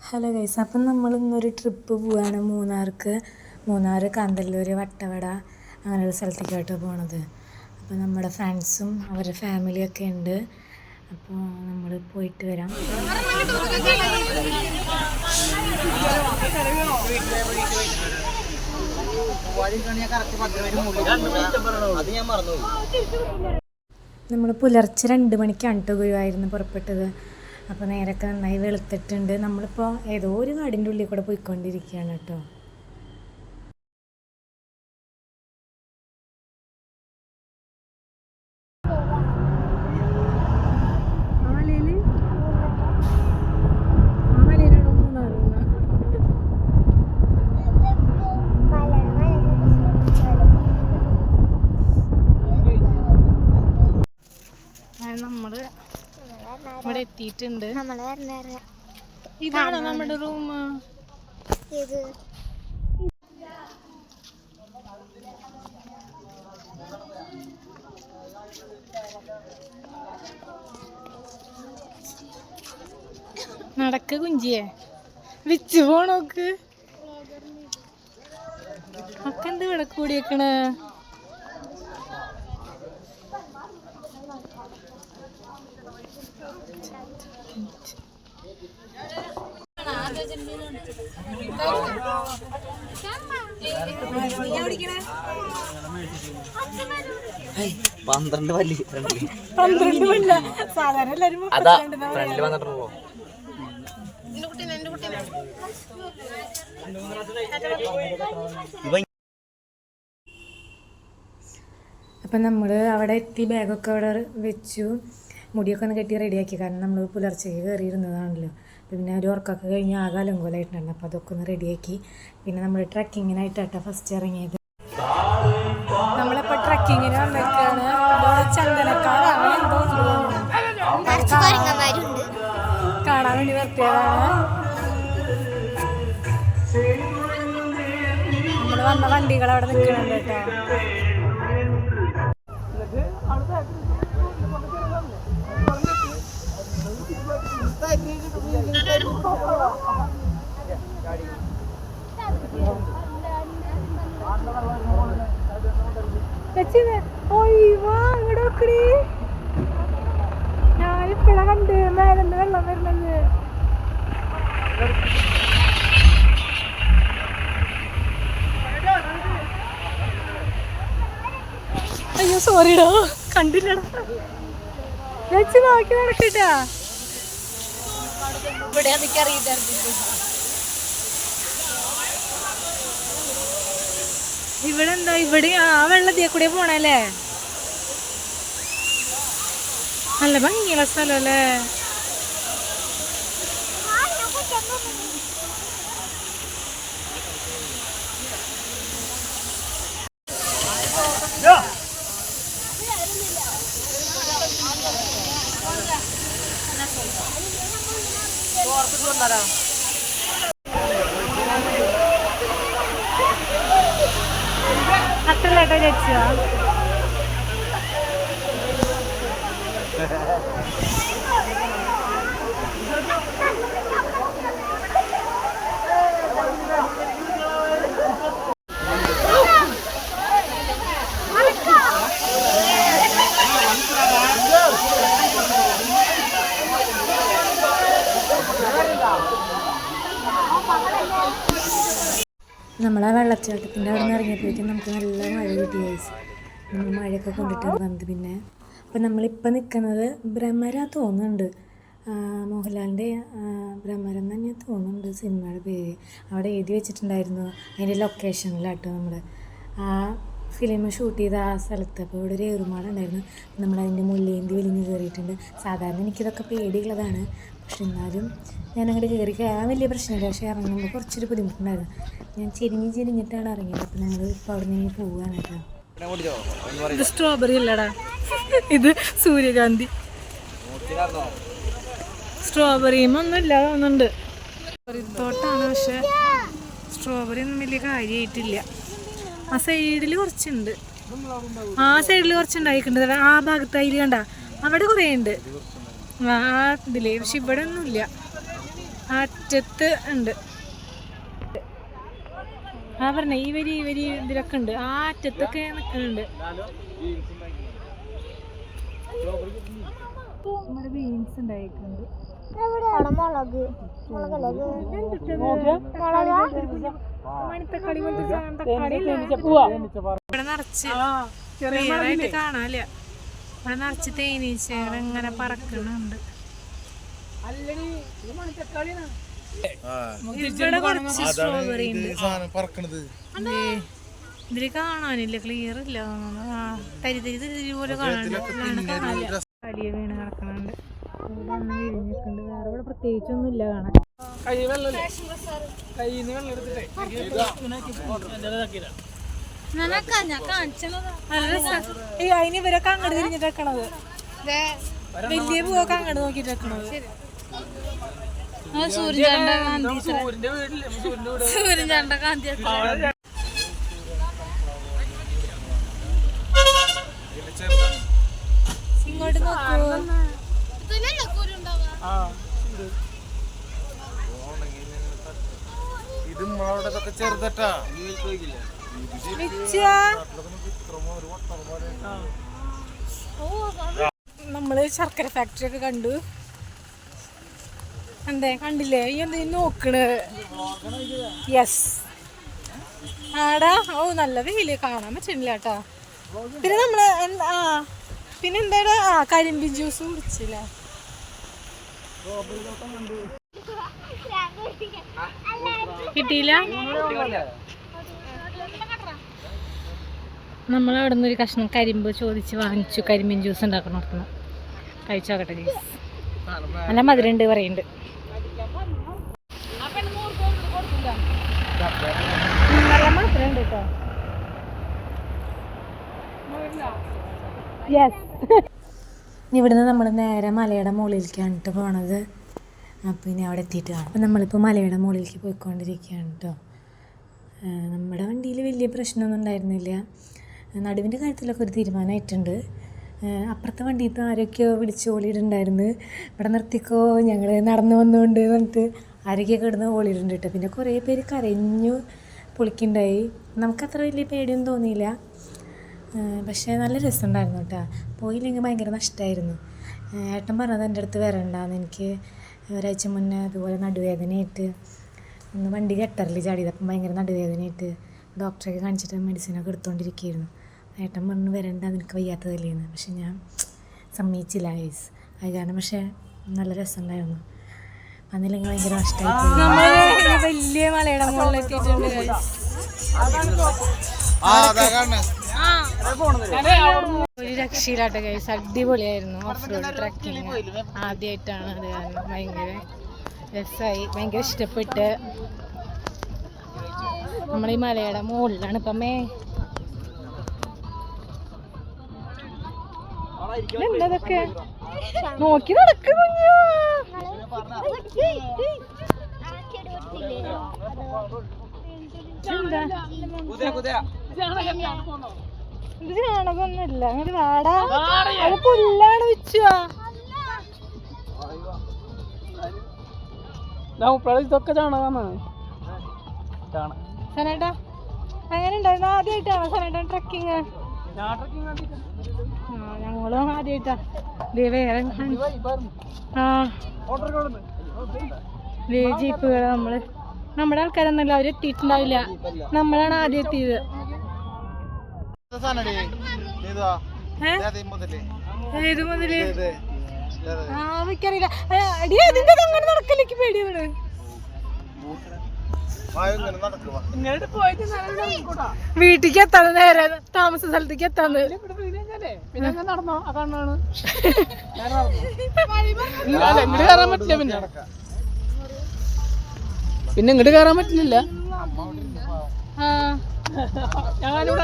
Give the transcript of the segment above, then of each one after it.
Hello guys, അപ്പം നമ്മൾ ഇന്നൊരു ട്രിപ്പ് പോവുകയാണ് മൂന്നാർ, കാന്തല്ലൂർ, വട്ടവട അങ്ങനെയുള്ള സ്ഥലത്തേക്കായിട്ട് പോണത്. അപ്പോൾ നമ്മുടെ ഫ്രണ്ട്സും അവരുടെ ഫാമിലിയൊക്കെ ഉണ്ട്. അപ്പോൾ നമ്മൾ പോയിട്ട് വരാം. നമ്മൾ പുലർച്ചെ 2 മണിക്കാണ് കേട്ടോ ഗുരുവായൂരിൽ പുറപ്പെട്ടത്. അപ്പോൾ നേരൊക്കെ നന്നായി വെളുത്തിട്ടുണ്ട്. നമ്മളിപ്പോൾ ഏതോ ഒരു കാടിൻ്റെ ഉള്ളിൽ കൂടെ പോയിക്കൊണ്ടിരിക്കുകയാണ് കേട്ടോ. നമ്മള് ഇവിടെ എത്തിയിട്ടുണ്ട്. ഇതാണ് നമ്മുടെ റൂം. നടക്ക് കുഞ്ചിയെ വിച്ചു പോണോക്ക് ഒക്കെ എന്ത് ഇവിടെ കൂടി വെക്കണേ. സാധാരണ എല്ലാരും അപ്പം നമ്മൾ അവിടെ എത്തി, ബാഗൊക്കെ അവിടെ വെച്ചു, മുടിയൊക്കെ ഒന്ന് കെട്ടി റെഡിയാക്കി. കാരണം നമ്മൾ പുലർച്ചയ്ക്ക് കയറിയിരുന്നതാണല്ലോ. പിന്നെ ഒരു ഉറക്കമൊക്കെ കഴിഞ്ഞ് ആകെ അലങ്കോലമായിട്ടുണ്ടായിരുന്നു. അപ്പോൾ അതൊക്കെ ഒന്ന് റെഡിയാക്കി. പിന്നെ നമ്മൾ ട്രക്കിങ്ങിനായിട്ടാണ് ഫസ്റ്റ് ഇറങ്ങിയത്. നമ്മളിപ്പോൾ ട്രക്കിങ്ങിന് വന്നിട്ടാണ്. ചന്ദനക്കാടാണ്, എന്തോ കാണാൻ വേണ്ടി നിർത്തിയതാണ്. നമ്മൾ വന്ന വണ്ടികൾ അവിടെ നിൽക്കുന്നുണ്ട് കേട്ടോ. ഞാനിപ്പോഴാ കണ്ട് മേലെന്ന് വെള്ളം വരുന്നത്. അയ്യോ സോറിടാ, കണ്ടില്ലടാ. വെച്ച് നോക്കി നടക്കട്ടാ. ഇവിടെ അതൊക്കെ അറിയില്ലായിരുന്നു. ഇവിടെ എന്താ, ഇവിടെ ആ വെള്ളത്തിയെ കൂടെ പോണല്ലേ. നല്ല ഭംഗിയുള്ള സ്ഥലല്ലേ. അത്രട്ടോ ചേച്ചിയാ. നമ്മളാ വെള്ളച്ചാട്ടത്തിൻ്റെ അവിടെ നിന്ന് ഇറങ്ങിയപ്പോഴേക്കും നമുക്ക് നല്ല മഴ കിട്ടി ഗൈസ്. നമ്മൾ മഴയൊക്കെ കൊണ്ടിട്ടാണ് വന്നത്. പിന്നെ അപ്പം നമ്മളിപ്പോൾ നിൽക്കുന്നത് ഭ്രമര തോന്നുന്നുണ്ട്, മോഹൻലാലിൻ്റെ ഭ്രമരം തന്നെ തോന്നുന്നുണ്ട് സിനിമയുടെ പേര്. അവിടെ എഴുതി വെച്ചിട്ടുണ്ടായിരുന്നു അതിൻ്റെ ലൊക്കേഷനിലാട്ടോ നമ്മൾ ആ ഫിലിം ഷൂട്ട് ചെയ്ത ആ സ്ഥലത്ത്. അപ്പോൾ ഇവിടെ ഒരു ഏറുമാടുണ്ടായിരുന്നു. നമ്മളതിൻ്റെ മുല്ലേന്തി വലിഞ്ഞ് കയറിയിട്ടുണ്ട്. സാധാരണ എനിക്കിതൊക്കെ പേടിയുള്ളതാണ്, പക്ഷെ എന്നാലും ഞാൻ അങ്ങോട്ട് കയറാൻ വലിയ പ്രശ്നമില്ല. പക്ഷേ ഇറങ്ങുമ്പോൾ കുറച്ചൊരു ബുദ്ധിമുട്ടുണ്ടായിരുന്നു. ഞാൻ ചെരിഞ്ഞിട്ടാണ് ഇറങ്ങിയത്. അപ്പം നമ്മൾ ഇപ്പോൾ അവിടെ നിന്ന് പോവുകയാണ് കേട്ടോ. ഇത് സ്ട്രോബെറി അല്ലടാ, ഇത് സൂര്യകാന്തി. സ്ട്രോബെറിയും ഒന്നും ഇല്ല തോന്നുന്നുണ്ട്. തോട്ടാണ്, പക്ഷെ സ്ട്രോബെറി ഒന്നും വലിയ കാര്യമായിട്ടില്ല. ആ സൈഡിൽ കുറച്ചുണ്ട്, ആ സൈഡിൽ കുറച്ചുണ്ടായിട്ടുണ്ട്. ആ ഭാഗത്തായി കണ്ട അവിടെ കുറേ ഉണ്ട് ആ ഇതില്, പക്ഷെ ഇവിടെ ഒന്നുമില്ല. അറ്റത്ത് ഉണ്ട്. ആ പറഞ്ഞ ഈ വരി ഇതിലൊക്കെ ഉണ്ട്. ആ അറ്റത്തൊക്കെ നിൽക്കുന്നുണ്ട്. നമ്മുടെ ബീൻസ് ഉണ്ടായിട്ടുണ്ട്. മണിത്തക്കാളി ഇവിടെ നിറച്ച് ക്ലിയറായിട്ട് കാണാല്ല. ഇവിടെ നിറച്ച് തേനീച്ചകൾ ഇങ്ങനെ പറക്കുന്നുണ്ട്. ഇവിടെ കുറച്ച് സ്ട്രോബെറി ഉണ്ട്. ഇതില് കാണാനില്ല, ക്ലിയർ ഇല്ല. തരി പോലെ കാണാനില്ല. വലിയ വീണ് കിടക്കണുണ്ട്. ഇവിടെ ഒന്ന് വിരിഞ്ഞിട്ടുണ്ട്. വേറെ ഇവിടെ പ്രത്യേകിച്ചൊന്നും ഇല്ല കാണാൻ. അതിന് ഇവരൊക്കെ അങ്ങോട്ട് തിരിഞ്ഞിട്ട് വെക്കണത്. വലിയ പൂവൊക്കെ അങ്ങോട്ട് നോക്കിട്ട് വെക്കണത്. സൂര്യചാണ്ട കാന്തി ഇങ്ങോട്ട് നോക്കൂ. ചെറുതട്ടാ നമ്മള് ശർക്കര ഫാക്ടറി ഒക്കെ കണ്ടു. എന്തേ കണ്ടില്ലേ? ഈ എന്ത് നോക്കണ്? യെസ് ആടാ. ഓ നല്ല വെയില്, കാണാൻ പറ്റുന്നില്ല കേട്ടാ. പിന്നെ നമ്മള് പിന്നെ എന്താ കരിമ്പിൻ ജ്യൂസ് കുടിച്ചില്ല. കിട്ടിയില്ല. നമ്മളവിടെ നിന്ന് ഒരു കഷ്ണം കരിമ്പ് ചോദിച്ച് വാങ്ങിച്ചു. കരിമ്പിൻ ജ്യൂസ് ഉണ്ടാക്കണം. കഴിച്ചോക്കട്ടെ. ജ്യൂസ് നല്ല മധുരമുണ്ട് പറയുന്നുണ്ട്. നല്ല മധുരമുണ്ട് കേട്ടോ. യെസ്. ഇവിടുന്ന് നമ്മൾ നേരെ മലയുടെ മുകളിലേക്കാണ് പോണത്. അപ്പോൾ ഇനി അവിടെ എത്തിയിട്ട് കാണാം. അപ്പോൾ നമ്മളിപ്പോൾ മലയുടെ മുകളിലേക്ക് പോയിക്കൊണ്ടിരിക്കുകയാണ് കേട്ടോ. നമ്മുടെ വണ്ടിയിൽ വലിയ പ്രശ്നമൊന്നും ഉണ്ടായിരുന്നില്ല. നടുവിൻ്റെ കാര്യത്തിലൊക്കെ ഒരു തീരുമാനമായിട്ടുണ്ട്. അപ്പുറത്തെ വണ്ടിയിൽ നിന്ന് ആരൊക്കെയോ വിളിച്ച് ഓളിയിട്ടുണ്ടായിരുന്നു. ഇവിടെ നിർത്തിക്കോ, ഞങ്ങൾ നടന്നു വന്നുകൊണ്ട് എന്നിട്ട് ആരൊക്കെയൊക്കെ ഇടുന്ന് ഓളിയിട്ടുണ്ട് കേട്ടോ. പിന്നെ കുറേ പേര് കരഞ്ഞു പൊളിക്കുണ്ടായി. നമുക്കത്ര വലിയ പേടിയൊന്നും തോന്നിയില്ല. പക്ഷേ നല്ല രസമുണ്ടായിരുന്നു കേട്ടോ. പോയില്ലെങ്കിൽ ഭയങ്കര നഷ്ടമായിരുന്നു. ഏട്ടൻ പറഞ്ഞത് എൻ്റെ അടുത്ത് വരണ്ടാന്ന്. എനിക്ക് ഒരാഴ്ച മുന്നേ അതുപോലെ നടുവേദനയായിട്ട് ഒന്ന് വണ്ടി ഗട്ടറിൽ ചാടിയത്. അപ്പം ഭയങ്കര നടുവേദനയായിട്ട് ഡോക്ടറൊക്കെ കാണിച്ചിട്ട് മെഡിസിനൊക്കെ എടുത്തുകൊണ്ടിരിക്കുകയായിരുന്നു. ഏട്ടൻ പറഞ്ഞു വരണ്ട, നിനക്ക് വയ്യാത്തതല്ലേന്ന്. പക്ഷെ ഞാൻ സമ്മതിച്ചില്ല ഗൈസ്. അത് കാരണം പക്ഷേ നല്ല രസമുണ്ടായിരുന്നു. വന്നില്ലെങ്കിൽ ഭയങ്കര നഷ്ടമായി. വലിയ മലയുടെ മുകളിലെത്തിയിട്ടുണ്ട്. ഒരു രക്ഷയിലാട്ടെ ഗൈസ്. അടിപൊളിയായിരുന്നു. ഓഫ് റോഡ് ട്രക്കിങ് ആദ്യമായിട്ടാണ്. അത് കാരണം ഭയങ്കര രസമായി, ഭയങ്കര ഇഷ്ടപ്പെട്ട്. നമ്മൾ ഈ മലയുടെ മുകളിലാണ് ഇപ്പം. എന്തതൊക്കെ നോക്കി നടക്കുന്നു. ഇത് ചാണകമൊന്നുമില്ല. അങ്ങനെ വാടാ, അത് പുല്ലാണ് വെച്ചുവാ. ഇതൊക്കെ ചാണകമാണ്. സനേട്ടാ അങ്ങനെ ഉണ്ടായിരുന്നു? ആദ്യമായിട്ടാണോ സനേട്ടൻ ട്രക്കിങ്? ഞങ്ങളും ആദ്യമായിട്ടാ. വേറെ ജീപ്പുകൾ നമ്മുടെ ആൾക്കാരൊന്നുമല്ല, അവർ എത്തിയിട്ടുണ്ടാവില്ല. നമ്മളാണ് ആദ്യം എത്തിയത്. ഏത് മുതല്? എനിക്കറിയില്ല. അങ്ങനെ നടക്കലേക്ക് പേടിയാണ്. വീട്ടിലേക്ക് എത്താന്ന്, നേരെ താമസ സ്ഥലത്തേക്ക് എത്താന്ന്. പിന്നെ നടന്നോ? ആ കണ്ണാണ്. ഇങ്ങോട്ട് കയറാൻ പറ്റില്ല. പിന്നെ ഇങ്ങോട്ട് കയറാൻ പറ്റില്ല. ഞാനിവിടെ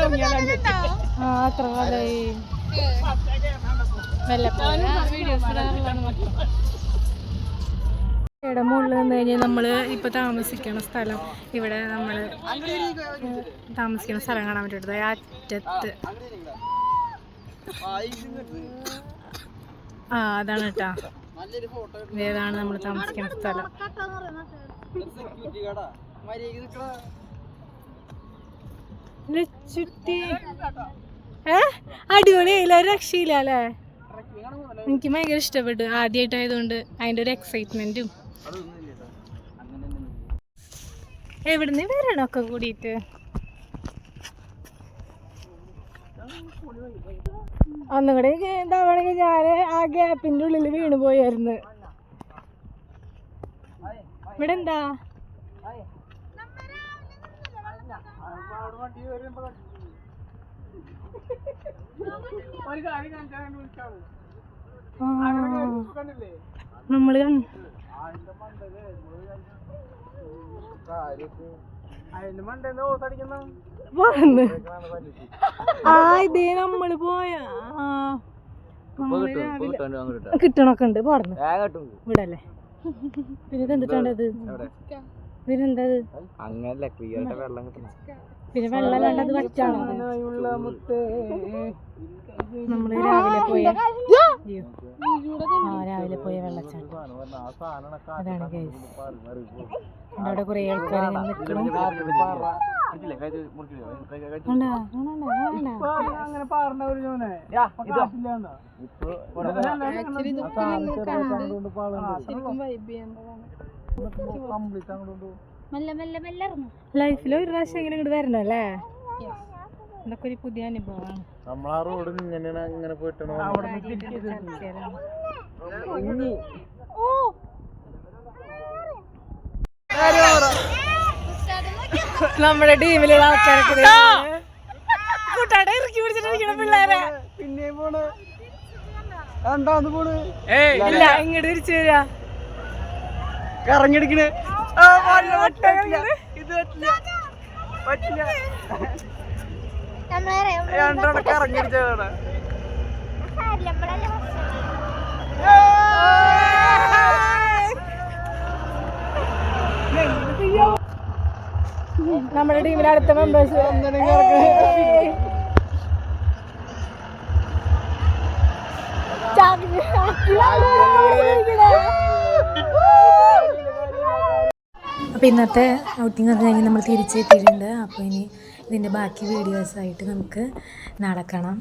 അത്ര കാലായി. ഇവിടെ മുകളിൽ നിന്ന് കഴിഞ്ഞാൽ നമ്മൾ ഇപ്പോൾ താമസിക്കുന്ന സ്ഥലം, ഇവിടെ നമ്മൾ താമസിക്കുന്ന സ്ഥലം കാണാൻ പറ്റുന്നത് അറ്റത്ത്. അതാണ് കേട്ടോ. ഏതാണ് നമ്മൾ താമസിക്കുന്ന സ്ഥലം. ചുറ്റി അടിപൊളിയായില്ല, രക്ഷയില്ല അല്ലേ. എനിക്ക് ഭയങ്കര ഇഷ്ടപ്പെട്ടു, ആദ്യമായിട്ടായതുകൊണ്ട് അതിൻ്റെ ഒരു എക്സൈറ്റ്മെന്റും. എവിടുന്ന് വരണോ ഒക്കെ കൂടിയിട്ട്. ഒന്നും കൂടെ എന്താവണെങ്കിൽ ഞാൻ ആ ഗ്യാപ്പിന്റെ ഉള്ളിൽ വീണ് പോയായിരുന്നു. ഇവിടെ എന്താ നമ്മള് ഇതേ നമ്മള് പോയ കിട്ടണൊക്കെ ഉണ്ട് പോടുന്നു ഇവിടല്ലേ. പിന്നെ എന്തിട്ടാണ്ടത്, പിന്നെന്തത്, പിന്നെ വെള്ളം വേണ്ടത് വറ്റാണോ. നമ്മള് രാവിലെ പോയ രാവിലെ പോയ വെള്ളച്ചാട്ടം അതാണ് ഗൈസ്. അവിടെ കുറെ ആൾക്കാർ നിൽക്കണം. ലൈഫിൽ ഒരു പ്രാവശ്യം എങ്ങനെ ഇങ്ങോട്ട് വരണം അല്ലേ. ഇതൊക്കെ ഒരു പുതിയ അനുഭവമാണ്. നമ്മുടെ ടീമിലുള്ള ആൾക്കാരൊക്കെ കൂട്ടാടെ ഇറക്കി പിടിച്ചിട്ടിരിക്കണം പിള്ളേരെ. പിന്നെ പോണ് ഇല്ല ഇങ്ങോട്ട് തിരിച്ചു വരാ കറങ്ങിടിക്കണേ. ഇത് പറ്റില്ല കറങ്ങിടിച്ചാണ്. നമ്മുടെ ടീമിലെ അടുത്ത മെമ്പേഴ്സ് അപ്പോൾ ഇന്നത്തെ ഔട്ടിംഗ് ഒക്കെ കഴിഞ്ഞ് നമ്മൾ തിരിച്ചെത്തിയിട്ടുണ്ട്. അപ്പോൾ ഇനി ഇതിൻ്റെ ബാക്കി വീഡിയോസായിട്ട് നമുക്ക് നടക്കണം.